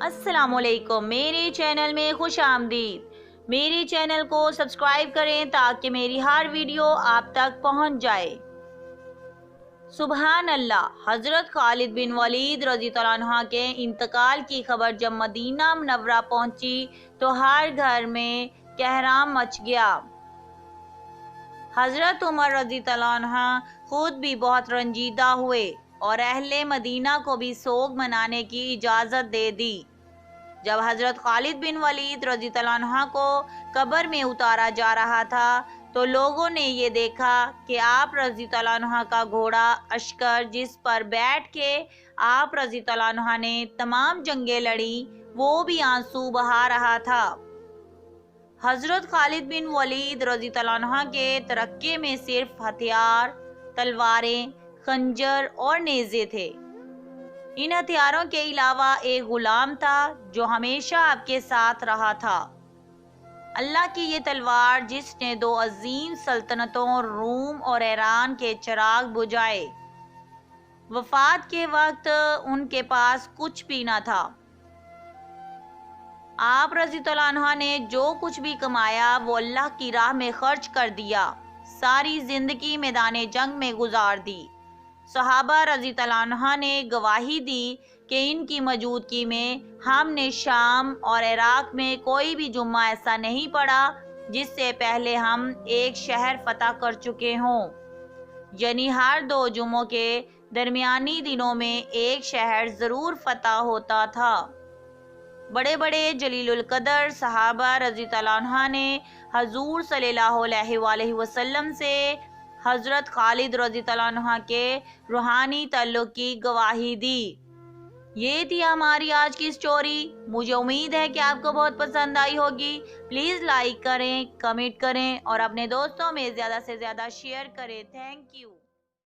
السلام علیکم، میرے چینل میں خوش آمدید۔ میرے چینل کو سبسکرائب کریں تاکہ میری ہر ویڈیو آپ تک پہنچ جائے۔ سبحان اللہ۔ حضرت خالد بن ولید رضی اللہ عنہ کے انتقال کی خبر جب مدینہ منورہ پہنچی تو ہر گھر میں کہرام مچ گیا۔ حضرت عمر رضی اللہ عنہ خود بھی بہت رنجیدہ ہوئے اور اہل مدینہ کو بھی سوگ منانے کی اجازت دے دی۔ جب حضرت خالد بن ولید رضی اللہ عنہ کو قبر میں اتارا جا رہا تھا تو لوگوں نے یہ دیکھا کہ آپ رضی اللہ عنہ کا گھوڑا اشکر جس پر بیٹھ کے آپ رضی اللہ عنہ نے تمام جنگیں لڑی وہ بھی آنسو بہا رہا تھا۔ حضرت خالد بن ولید رضی اللہ عنہ کے ترکے میں صرف ہتھیار، تلواریں، خنجر اور نیزے تھے۔ ان ہتھیاروں کے علاوہ ایک غلام تھا جو ہمیشہ آپ کے ساتھ رہا تھا۔ اللہ کی یہ تلوار جس نے دو عظیم سلطنتوں روم اور ایران کے چراغ بجھائے۔ وفات کے وقت ان کے پاس کچھ بھی نہ تھا۔ آپ رضی اللہ عنہ نے جو کچھ بھی کمایا وہ اللہ کی راہ میں خرچ کر دیا، ساری زندگی میدان جنگ میں گزار دی۔ صحابہ رضی اللہ عنہ نے گواہی دی کہ ان کی موجودگی میں ہم نے شام اور عراق میں کوئی بھی جمعہ ایسا نہیں پڑھا جس سے پہلے ہم ایک شہر فتح کر چکے ہوں، یعنی ہر دو جمعوں کے درمیانی دنوں میں ایک شہر ضرور فتح ہوتا تھا۔ بڑے بڑے جلیل القدر صحابہ رضی اللہ عنہ نے حضور صلی اللہ علیہ وآلہ وسلم سے حضرت خالد رضی اللہ عنہ کے روحانی تعلق کی گواہی دی۔ یہ تھی ہماری آج کی سٹوری۔ مجھے امید ہے کہ آپ کو بہت پسند آئی ہوگی۔ پلیز لائک کریں، کمنٹ کریں اور اپنے دوستوں میں زیادہ سے زیادہ شیئر کریں۔ Thank you.